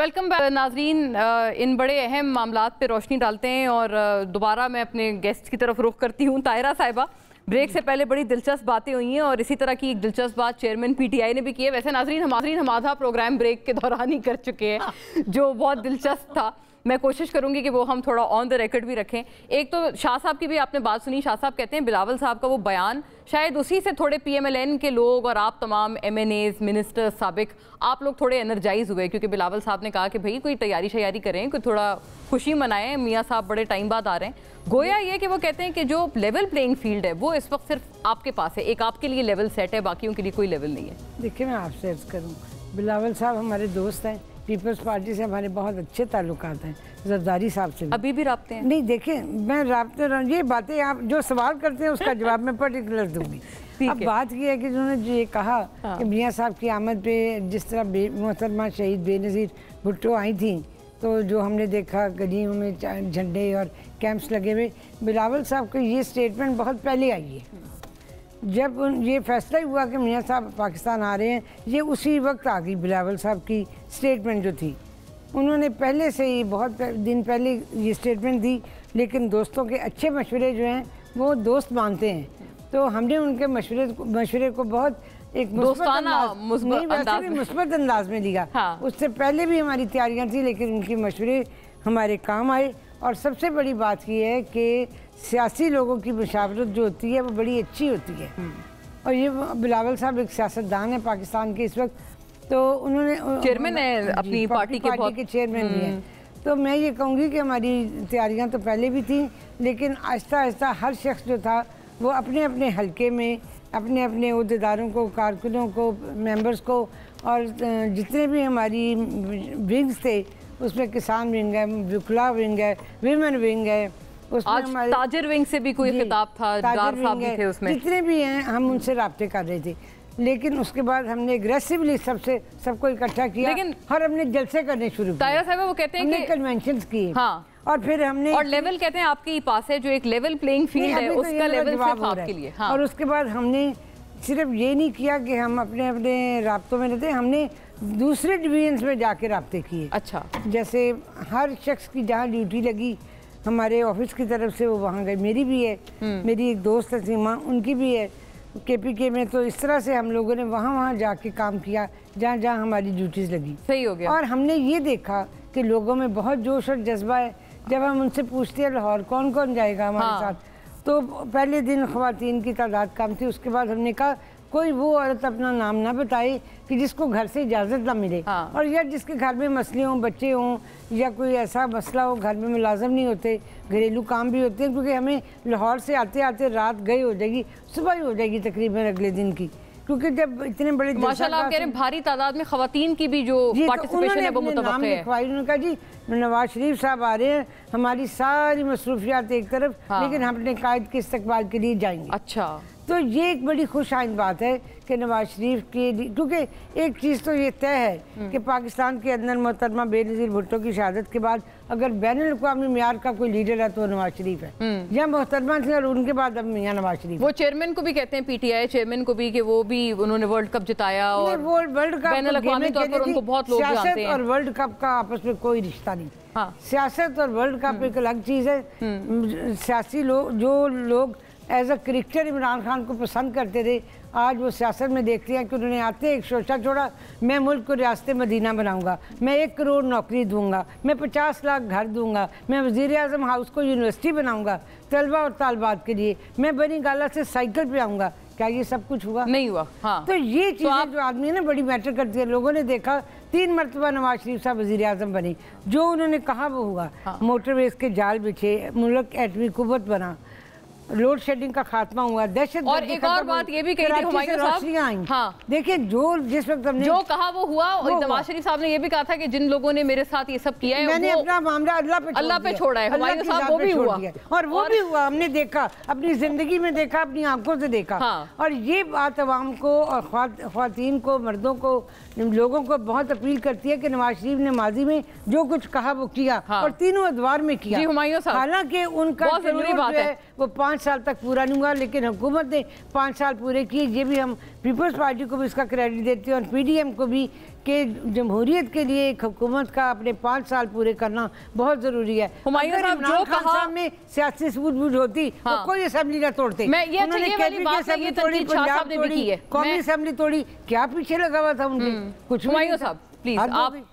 Welcome back नाजरीन। इन बड़े अहम मामलात पे रोशनी डालते हैं और दोबारा मैं अपने गेस्ट की तरफ रुख करती हूँ। ताहिरा साहिबा, ब्रेक से पहले बड़ी दिलचस्प बातें हुई हैं और इसी तरह की एक दिलचस्प बात चेयरमैन पीटीआई ने भी की है। वैसे नाजरीन हम आधा प्रोग्राम ब्रेक के दौरान ही कर चुके हैं, जो बहुत दिलचस्प था। मैं कोशिश करूंगी कि वो हम थोड़ा ऑन द रिकॉर्ड भी रखें। एक तो शाह साहब की भी आपने बात सुनी। शाह साहब कहते हैं बिलावल साहब का वो बयान शायद उसी से थोड़े पीएमएलएन के लोग और आप तमाम एमएनएज मिनिस्टर साबिक आप लोग थोड़े एनर्जाइज हुए, क्योंकि बिलावल साहब ने कहा कि भाई कोई तैयारी शैयारी करें, कोई थोड़ा खुशी मनाएं, मियाँ साहब बड़े टाइम बाद आ रहे हैं। गोया ये कि वो कहते हैं कि जो लेवल प्लेइंग फील्ड है वो इस वक्त सिर्फ आपके पास है, एक आपके लिए लेवल सेट है, बाकियों के लिए कोई लेवल नहीं है। देखिए, मैं आपसे अर्ज करूँ, बिलावल साहब हमारे दोस्त हैं, पीपल्स पार्टी से हमारे बहुत अच्छे ताल्लुकात हैं, जरदारी साहब से अभी भी राब्ते हैं। नहीं, देखिए मैं राब्ते, ये बातें आप जो सवाल करते हैं उसका जवाब मैं पर्टिकुलर दूंगी। अब बात ये है कि उन्होंने जो ये कहा कि मियाँ साहब की आमद पे जिस तरह मोहतरमा शहीद बेनज़ीर भुट्टो आई थी, तो जो हमने देखा गलियों में झंडे और कैंप्स लगे हुए, बिलावल साहब का ये स्टेटमेंट बहुत पहले आई है। जब ये फैसला हुआ कि मियाँ साहब पाकिस्तान आ रहे हैं, ये उसी वक्त आ गई बिलावल साहब की स्टेटमेंट जो थी। उन्होंने पहले से ही बहुत दिन पहले ये स्टेटमेंट दी, लेकिन दोस्तों के अच्छे मशवरे जो हैं वो दोस्त मानते हैं, तो हमने उनके मशवरे को बहुत एक मुस्बत अंदाज में लिया। हाँ। उससे पहले भी हमारी तैयारियाँ थी, लेकिन उनके मशवरे हमारे काम आए। और सबसे बड़ी बात ये है कि सियासी लोगों की मुशावरत जो होती है वो बड़ी अच्छी होती है, और ये बिलावल साहब एक सियासतदान है पाकिस्तान के इस वक्त, तो उन्होंने चेयरमैन है अपनी पार्टी के चेयरमैन भी हैं। तो मैं ये कहूँगी कि हमारी तैयारियां तो पहले भी थी, लेकिन आहिस्ता आहिस्ता हर शख्स जो था वो अपने अपने हलके में अपने अपने अहदेदारों को, कारकुनों को, मेंबर्स को, और जितने भी हमारी विंग्स थे उसमें किसान विंग है, विकला विंग है, विमेन विंग है, आज ताजर विंग से भी कोई खिताब था, दार साहब भी थे उसमें, जितने भी हैं हम उनसे राब्ते कर रहे थे। लेकिन उसके बाद हमने एग्रेसिवली सबको इकट्ठा किया, लेकिन और हमने जलसे करने शुरू किए। ताहिरा साहब वो कहते हैं कि कन्वेंशंस किए। हाँ। और फिर हमने और लेवल कहते हैं आपके पास है, जो एक लेवल प्लेइंग फील्ड है उसका लेवल सिर्फ आपके लिए। हाँ। और उसके बाद हमने सिर्फ ये नहीं किया कि हम अपने अपने राब्तों में रहते, हमने दूसरे डिवीजन्स में जाके राब्ते किए। अच्छा। जैसे हर शख्स की जहाँ ड्यूटी लगी हमारे ऑफिस की तरफ से वो वहाँ गए। मेरी भी है, मेरी एक दोस्त है सीमा, उनकी भी है केपीके में। तो इस तरह से हम लोगों ने वहाँ जाके काम किया जहाँ जहाँ हमारी ड्यूटीज़ लगी। सही हो गया। और हमने ये देखा कि लोगों में बहुत जोश और जज्बा है। जब हम उनसे पूछते हैं लाहौर कौन कौन जाएगा हमारे साथ, तो पहले दिन ख़वातीन की तादाद कम थी। उसके बाद हमने कहा कोई वो औरत अपना नाम ना बताए कि जिसको घर से इजाज़त ना मिले। हाँ। और या जिसके घर में मसले हों, बच्चे हों, या कोई ऐसा मसला हो, घर में मुलाजम नहीं होते, घरेलू काम भी होते हैं, क्योंकि हमें लाहौर से आते आते रात गई हो जाएगी, सुबह ही हो जाएगी तकरीबन अगले दिन की, क्योंकि जब इतने बड़े माशाल्लाह आप कह रहे हैं भारी तादाद में खवातीन की भी जो पार्टिसिपेशन है वो मुतवक्किल है। उन्होंने कहा जी नवाज शरीफ साहब आ रहे हैं, हमारी सारी मसरूफियात एक तरफ, लेकिन हम अपने कायद के इस्तकबाल के लिए जाएंगे। अच्छा। तो ये एक बड़ी खुश आइंद बात है कि नवाज शरीफ के लिए, क्योंकि एक चीज़ तो ये तय है कि पाकिस्तान के अंदर मोहतरमा बेनज़ीर भुट्टो की शहादत के बाद अगर बैनुल-अक़वामी मियार का कोई लीडर है तो नवाज शरीफ है, या मोहतरमा थे, और उनके बाद अब मियां नवाज शरीफ। वो चेयरमैन को भी कहते हैं, पीटीआई चेयरमैन को भी, कि वो भी उन्होंने वर्ल्ड कप जिताया और वर्ल्ड कप बैनुल-अक़वामी तौर पर उनको बहुत लोग जानते हैं। सियासत और वर्ल्ड कप का आपस में कोई रिश्ता नहीं। हाँ। सियासत और वर्ल्ड कप एक अलग चीज़ है। सियासी लोग, जो लोग as a cricketer Imran Khan को पसंद करते थे, आज वो सियासत में देखते हैं कि उन्होंने आते एक सोचा छोड़ा, मैं मुल्क को रियासत मदीना बनाऊंगा, मैं 1 करोड़ नौकरी दूंगा, मैं 50 लाख घर दूंगा, मैं वज़ीर आज़म हाउस को यूनिवर्सिटी बनाऊंगा तलबा और तालबात के लिए, मैं बनी गाला से साइकिल पे आऊँगा। क्या ये सब कुछ हुआ? नहीं हुआ। हाँ। तो ये चीज़ें जो आदमी है ना बड़ी मैटर करती है। लोगों ने देखा 3 मरतबा नवाज शरीफ साहब वज़ीर आज़म बने, जो उन्होंने कहा वो हुआ। हाँ। मोटरवेज के जाल बिछे, मुल्क एटमी कुव्वत बना, लोड शेडिंग का खात्मा हुआ, दहशत। और एक और बात ये भी कही थी हुमायूं साहब, हाँ, देखिए जो जिस वक्त हमने जो कहा वो हुआ। और नवाज शरीफ साहब ने ये भी कहा था कि जिन लोगों ने मेरे साथ ये सब किया है, मैंने अपना मामला अल्लाह पे छोड़ा है। हुमायूं साहब वो भी हुआ, और वो भी हुआ, हमने देखा, अपनी जिंदगी में देखा, अपनी आंखों से देखा। और ये बात अवाम को और ख्वातीन को, मर्दों को, लोगों को बहुत अपील करती है कि नवाज शरीफ ने माजी में जो कुछ कहा वो किया, और तीनों अदवार में किया। हुमायूं साहब, हालांकि उनका जरूरी बात है वो 5 5 साल तक पूरा नहीं हुआ, लेकिन हुकूमत ने 5 साल पूरे किए। ये भी हम पीपल्स पार्टी को भी इसका क्रेडिट देते हैं और PDM को भी, कि जमहूरियत के लिए एक हुकूमत का अपने 5 साल पूरे करना बहुत ज़रूरी है। अगर इमरान खान साहब में सियासी सूझबूझ होती तो कोई असेंबली ना तोड़ते। उन्होंने कैबिनेट की असेंबली तोड़ी, पंजाब तोड़ी, कौमी असेंबली तोड़ी, क्या पीछे लगा हुआ था उनके? कुछ हुमायूं साहब प्लीज, आप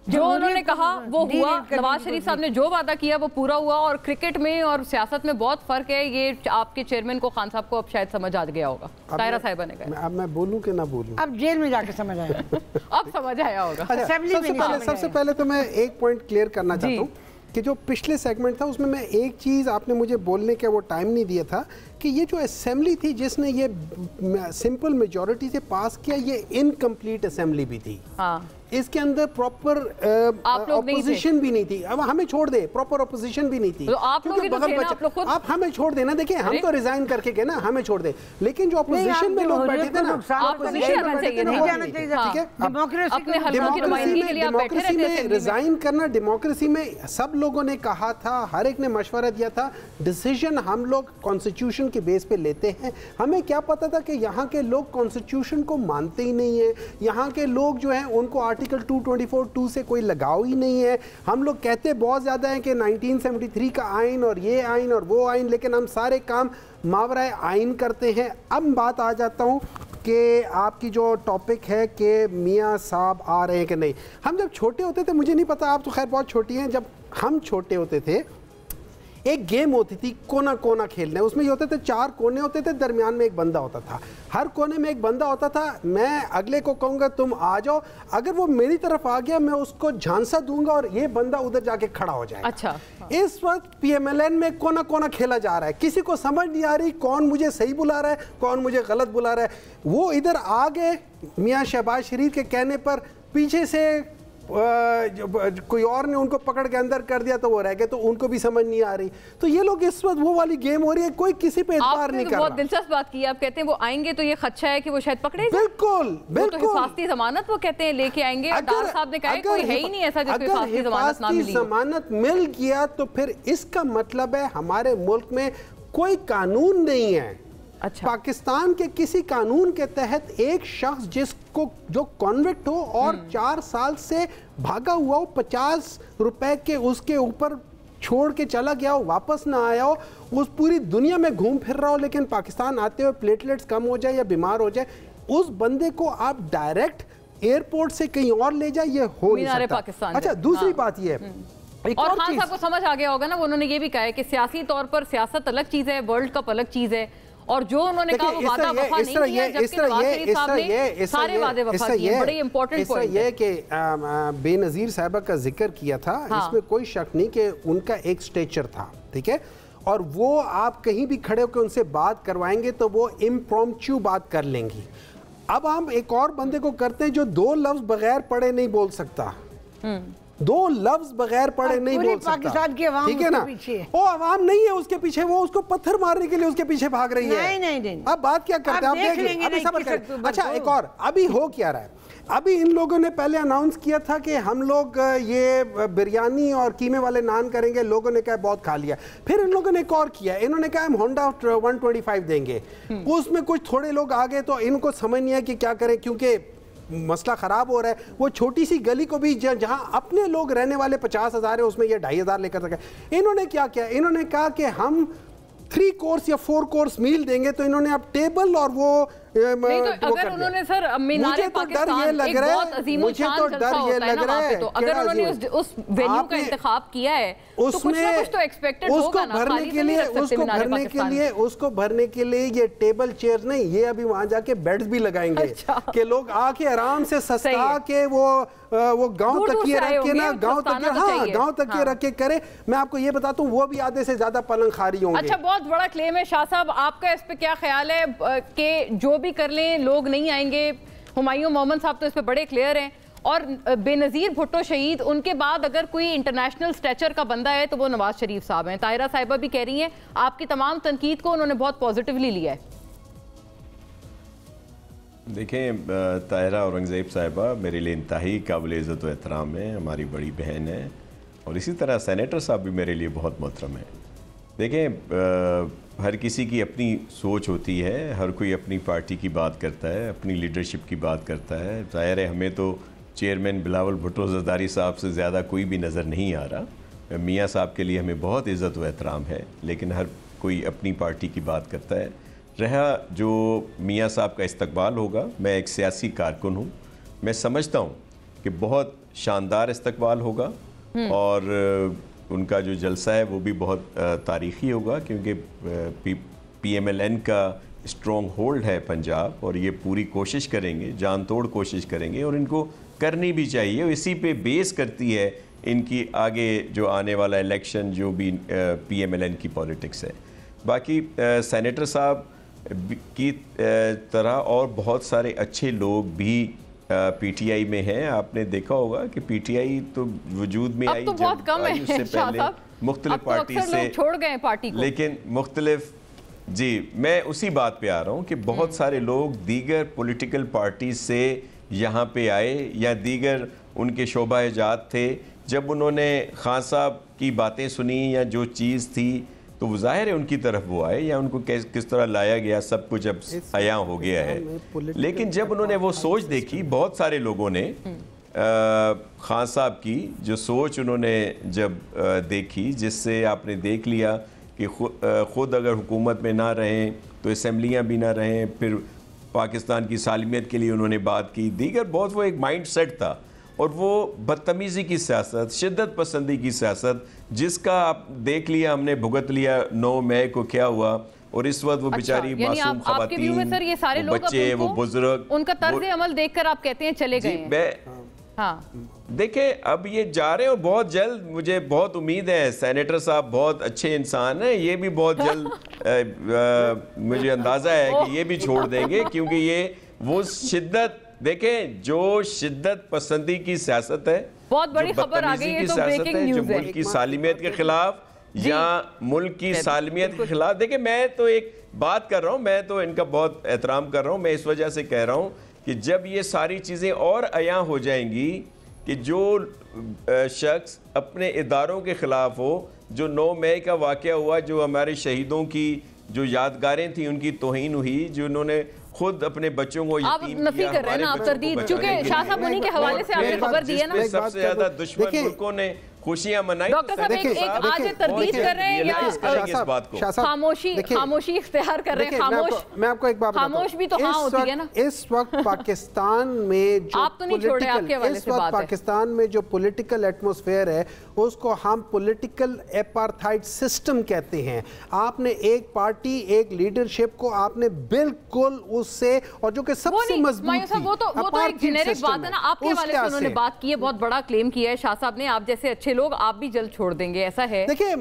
जो उन्होंने कहा वो हुआ, नवाज शरीफ साहब ने जो वादा किया वो पूरा हुआ। और क्रिकेट में और सियासत में बहुत फर्क है, ये आपके चेयरमैन को, खान साहब को अब शायद समझ आ गया होगा। ताहिरा साहिबा ने कहा, अब मैं बोलूं कि ना बोलूं? अब जेल में जाके समझ आया। अब समझ आया होगा। सबसे पहले तो मैं एक पॉइंट क्लियर करना चाहता हूँ कि जो पिछले सेगमेंट था उसमें मैं एक चीज़, आपने मुझे बोलने का वो टाइम नहीं दिया था कि ये जो असेंबली थी जिसने ये सिंपल मेजॉरिटी से पास किया, ये इनकम्प्लीट असेंबली भी थी। हाँ। इसके अंदर प्रॉपर ऑपोजिशन भी नहीं थी। अब हमें छोड़ दे, प्रॉपर ऑपोजिशन भी नहीं थी। तो आप लोग आप हमें छोड़ देना, देखिए हम तो रिजाइन करके गए ना, हमें छोड़ दे। लेकिन जो ऑपोजिशन में लोग बैठे थे ना, डेमोक्रेसी में रिजाइन करना, डेमोक्रेसी में सब लोगों ने कहा था, हर एक ने मशवरा दिया था, डिसीजन हम लोग कॉन्स्टिट्यूशन के बेस पे लेते हैं। हमें क्या पता था कि यहाँ के लोग कॉन्स्टिट्यूशन को मानते ही नहीं है, यहाँ के लोग जो हैं उनको आर्टिकल 224(2) से कोई लगाव ही नहीं है। हम लोग कहते बहुत ज़्यादा हैं कि 1973 का आइन और ये आइन और वो आइन, लेकिन हम सारे काम मावराए आइन करते हैं। अब बात आ जाता हूँ कि आपकी जो टॉपिक है कि मियाँ साहब आ रहे हैं कि नहीं। हम जब छोटे होते थे, मुझे नहीं पता, आप तो खैर बहुत छोटी हैं, जब हम छोटे होते थे एक गेम होती थी कोना कोना खेलने। उसमें ये होते थे 4 कोने होते थे, दरमियान में एक बंदा होता था, हर कोने में एक बंदा होता था। मैं अगले को कहूँगा तुम आ जाओ, अगर वो मेरी तरफ आ गया मैं उसको झांसा दूंगा और ये बंदा उधर जाके खड़ा हो जाएगा। अच्छा। इस वक्त PMLN में कोना कोना खेला जा रहा है, किसी को समझ नहीं आ रही कौन मुझे सही बुला रहा है, कौन मुझे गलत बुला रहा है। वो इधर आ गए मियाँ शहबाज शरीफ के कहने पर, पीछे से कोई और ने उनको पकड़ के अंदर कर दिया तो वो रह गए, तो उनको भी समझ नहीं आ रही। तो ये लोग इस वक्त वो वाली गेम हो रही है, कोई किसी पे एतबार नहीं कर रहा। बहुत दिलचस्प बात की, आप कहते हैं वो आएंगे तो ये खदशा है कि वो शायद पकड़े। बिल्कुल बिल्कुल, तो हिफाजती जमानत वो कहते हैं लेके आएंगे। डार साहब ने कहा कोई है ही नहीं ऐसा जिसको हिफाजती जमानत ना मिली। जमानत मिल गया तो फिर इसका मतलब है हमारे मुल्क में कोई कानून नहीं है। अच्छा। पाकिस्तान के किसी कानून के तहत एक शख्स जिसको जो कॉन्विक्ट हो और 4 साल से भागा हुआ हो, 50 रुपए के उसके ऊपर छोड़ के चला गया हो, वापस ना आया हो, उस पूरी दुनिया में घूम फिर रहा हो, लेकिन पाकिस्तान आते हुए प्लेटलेट्स कम हो जाए या बीमार हो जाए, उस बंदे को आप डायरेक्ट एयरपोर्ट से कहीं और ले जाए, ये हो नहीं सकता। अच्छा, दूसरी बात ये है, और खान साहब को समझ आ गया होगा ना, उन्होंने ये भी कहा है कि सियासी तौर पर सियासत अलग चीज है, वर्ल्ड कप अलग चीज है, और जो उन्होंने कहा वो वादा वफा नहीं किया, जबकि नवाज शरीफ साहब ने सारे वादे वफा किए। बड़े इंपॉर्टेंट पॉइंट है कि बेनजीर साहिबा का जिक्र किया था। हाँ। इसमें कोई शक नहीं कि उनका एक स्टेचर था, ठीक है, और वो आप कहीं भी खड़े होकर उनसे बात करवाएंगे तो वो इम्प्रॉम्प्चू बात कर लेंगी। अब हम एक और बंदे को करते हैं जो 2 लफ्ज बगैर पढ़े नहीं बोल सकता, 2 लफ्ज बगैर पढ़े नहीं बोल सकता। पाकिस्तान की आवाम ठीक है ना, वो आवाम नहीं है उसके पीछे, वो उसको पत्थर मारने के लिए उसके पीछे भाग रही है। नहीं। अब बात क्या करते हैं, आप देख लेंगे, अभी सब्र करें। अच्छा, एक और अभी हो क्या रहा है, अभी इन लोगों ने पहले अनाउंस किया था कि हम लोग ये बिरयानी और कीमे वाले नान करेंगे, लोगों ने कहा बहुत खा लिया। फिर इन लोगों ने एक और किया, इन्होंने कहा हम होंडा 125 देंगे। उसमें कुछ थोड़े लोग आ गए तो इनको समझ नहीं है कि क्या करें, क्योंकि मसला ख़राब हो रहा है। वो छोटी सी गली को भी जहाँ अपने लोग रहने वाले 50,000 है, उसमें ये 2,500 लेकर सके। इन्होंने क्या किया, इन्होंने कहा कि हम 3 कोर्स या 4 कोर्स मील देंगे, तो इन्होंने अब टेबल और वो नहीं तो अगर उन्होंने सर मीनारे पाकिस्तान एक बहुत अजीमोशान जलसा होता है ना वहाँ पे, तो अगर उन्होंने उस वेन्यू का इंतखाब किया है तो कुछ ना कुछ तो एक्सपेक्टेड होगा ना, खाली से नहीं रख सकते मीनारे पाकिस्तान। उसको भरने के लिए ये टेबल चेयर नहीं, ये अभी वहाँ जाके बेड्स भी लगाएंगे कि लोग आके आराम से सस्ता के वो गांव तकिए रख के ना, गांव तकिए रख के करे। मैं आपको ये बताता हूँ, वो भी आधे से ज्यादा पलंग खारी होंगे। अच्छा, बहुत बड़ा क्लेम है शाह साहब, आपका इस पे क्या ख्याल है कि जो भी कर लें लोग नहीं आएंगे? हुमायूं मोहम्मद साहब तो इस पे बड़े क्लियर हैं, और बेनज़ीर भुट्टो शहीद, उनके बाद अगर कोई इंटरनेशनल स्टेचर का बंदा है तो वो नवाज शरीफ साहब हैं। ताहिरा साहिबा भी कह रही हैं, आपकी तमाम तनकीद को उन्होंने बहुत पॉजिटिवली लिया है। देखें, ताहिरा औरंगज़ेब साहिबा मेरे लिए इंतहाई काबिल इज़्ज़त व एहतराम है, हमारी बड़ी बहन है, और इसी तरह सेनेटर साहब भी मेरे लिए बहुत मोहतरम है। देखें, हर किसी की अपनी सोच होती है, हर कोई अपनी पार्टी की बात करता है, अपनी लीडरशिप की बात करता है। ज़ाहिर है हमें तो चेयरमैन बिलावल भुट्टो ज़रदारी साहब से ज़्यादा कोई भी नज़र नहीं आ रहा। मियाँ साहब के लिए हमें बहुत इज़्ज़त व एहतराम है, लेकिन हर कोई अपनी पार्टी की बात करता है। रहा जो मियाँ साहब का इस्तकबाल होगा, मैं एक सियासी कारकुन हूँ, मैं समझता हूँ कि बहुत शानदार इस्तकबाल होगा और उनका जो जलसा है वो भी बहुत तारीख़ी होगा, क्योंकि PMLN का स्ट्रॉन्ग होल्ड है पंजाब, और ये पूरी कोशिश करेंगे, जान तोड़ कोशिश करेंगे, और इनको करनी भी चाहिए। इसी पे बेस करती है इनकी आगे जो आने वाला इलेक्शन, जो भी PMLN की पॉलिटिक्स है। बाकी सेनेटर साहब की तरह और बहुत सारे अच्छे लोग भी PTI में हैं। आपने देखा होगा कि PTI तो वजूद में आई तो बहुत कम है, उससे पहले मुख्तलिफ पार्टी से छोड़ गए पार्टी को, लेकिन मुख्तलिफ, जी मैं उसी बात पे आ रहा हूँ कि बहुत सारे लोग दीगर पॉलिटिकल पार्टी से यहाँ पे आए या दीगर उनके शोबा इजात थे। जब उन्होंने खान साहब की बातें सुनी या जो चीज़ थी, तो वो ज़ाहिर है उनकी तरफ वो आए, या उनको किस तरह लाया गया, सब कुछ अब आया हो गया है। लेकिन जब उन्होंने वो सोच देखी, बहुत सारे लोगों ने खान साहब की जो सोच उन्होंने जब देखी, जिससे आपने देख लिया कि ख़ुद अगर हुकूमत में ना रहें तो असम्बलियाँ भी ना रहें, फिर पाकिस्तान की सालमियत के लिए उन्होंने बात की, दीगर बहुत, वो एक माइंड सेट था। और वो बदतमीज़ी की सियासत, शिद्दत पसंदी की सियासत, जिसका आप देख लिया, हमने भुगत लिया 9 मई को क्या हुआ, और इस वक्त वो बेचारी मासूम ख़वातीन, सर ये सारे लोग बच्चे, वो बुजुर्ग, उनका तर्ज अमल देखकर आप कहते हैं चले गए। हाँ देखें अब ये जा रहे हैं, और बहुत जल्द मुझे बहुत उम्मीद है, सेनेटर साहब बहुत अच्छे इंसान हैं, ये भी बहुत जल्द मुझे अंदाज़ा है कि ये भी छोड़ देंगे, क्योंकि ये वो शिद्दत, देखें जो शिद्दत पसंदी की सियासत है, बहुत बड़ी खबर आ गई है, तो ब्रेकिंग न्यूज़ है, जो मुल्क की सालिमियत के खिलाफ या मुल्क की सालिमियत के खिलाफ। देखिए मैं तो एक बात कर रहा हूँ, मैं तो इनका बहुत एहतराम कर रहा हूँ, मैं इस वजह से कह रहा हूँ कि जब ये सारी चीज़ें और अया हो जाएंगी कि जो शख्स अपने इदारों के ख़िलाफ़ हो, जो 9 मई का वाक़या हुआ, जो हमारे शहीदों की जो यादगारें थी उनकी तोहीन हुई, जो उन्होंने खुद अपने बच्चों को आप नफी कर रहे हैं ना, आप तरदीद, चूंकि शाह साहब उन्हीं के हवाले से आपने खबर दी है ना, सबसे ज्यादा दुश्मन मुल्कों ने खुशियां मनाई। डॉक्टर साहब एक आज तरदीद कर रहे हैं या खामोशी इख्तियार कर रहे हैं? खामोश, मैं आपको एक बात खामोश भी तो हाँ होती है ना। इस वक्त पाकिस्तान में जो आप तो नहीं छोड़ रहे, आपके हवाले से बात है। पाकिस्तान में जो पॉलिटिकल एटमॉस्फेयर है उसको हम पॉलिटिकल एपार्थाइड सिस्टम कहते हैं। आपने एक पार्टी, एक लीडरशिप को आपने बिल्कुल उससे, और जो कि सबसे मजबूत थी, वो तो एक जेनेरिक बात है ना, आपके हवाले से उन्होंने बात की है, बहुत बड़ा क्लेम किया है शाह साहब ने, आप जैसे अच्छे लोग आप भी जल्द छोड़ देंगे, ऐसा है? देखिए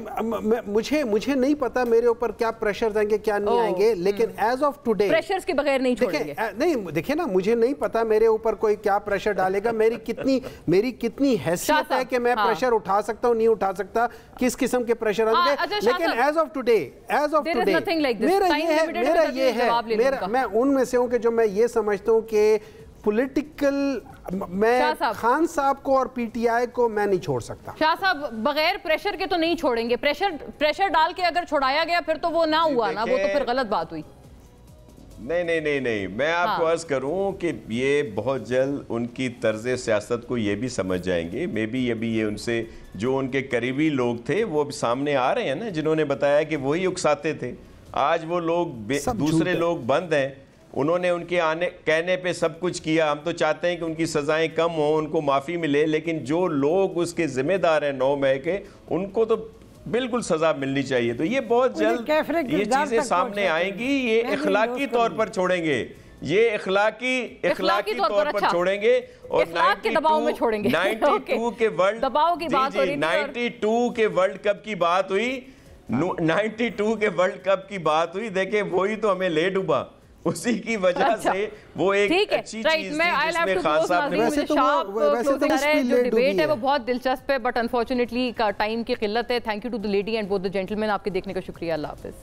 मुझे नहीं पता मेरे ऊपर क्या प्रेशर आएंगे क्या नहीं आएंगे, लेकिन एज ऑफ टुडे प्रेशर्स के बगैर नहीं छोड़ेंगे। नहीं देखिए ना, मुझे नहीं पता मेरे ऊपर कोई क्या प्रेशर डालेगा, मेरी कितनी हैसियत है कि मैं प्रेशर उठा सकता हूं, नहीं उठा सकता, किस किस्म के प्रेशर आएंगे। लेकिन एज ऑफ टुडे मेरा मैं उनमें से हूं कि जो मैं ये समझता हूं कि पॉलिटिकल, मैं खान साहब को और PTI को मैं नहीं छोड़ सकता। शाह साहब बगैर प्रेशर के तो नहीं छोड़ेंगे, प्रेशर डाल के अगर छोड़ाया गया फिर तो वो ना हुआ ना, वो तो फिर गलत बात हुई। नहीं, मैं आपको अर्ज करूं कि ये बहुत जल्द उनकी तर्ज सियासत को ये भी समझ जाएंगे। मे बी ये उनसे जो उनके करीबी लोग थे वो भी सामने आ रहे हैं ना, जिन्होंने बताया कि वही उकसाते थे। आज वो लोग दूसरे लोग बंद हैं, उन्होंने उनके कहने पे सब कुछ किया। हम तो चाहते हैं कि उनकी सज़ाएं कम हो, उनको माफ़ी मिले, लेकिन जो लोग उसके ज़िम्मेदार हैं 9 मई के, उनको तो बिल्कुल सज़ा मिलनी चाहिए। तो ये बहुत जल्द ये चीज़ें सामने आएंगी, ये इखलाकी तौर पर छोड़ेंगे, ये इखलाकी तौर पर छोड़ेंगे, और 92 के वर्ल्ड दबाव की बात हो रही थी, 92 के वर्ल्ड कप की बात हुई, 92 के वर्ल्ड कप की बात हुई। देखें वही तो हमें ले डूबा, उसी की वजह से वो एक अच्छी चीज थी जिसमें खान साहब ने, जो डिबेट है वो बहुत दिलचस्प है, बट अनफॉर्चुनेटली का टाइम की किल्लत है। Thank you to the lady and both the gentleman, आपके देखने का शुक्रिया। अल्लाह हाफिज।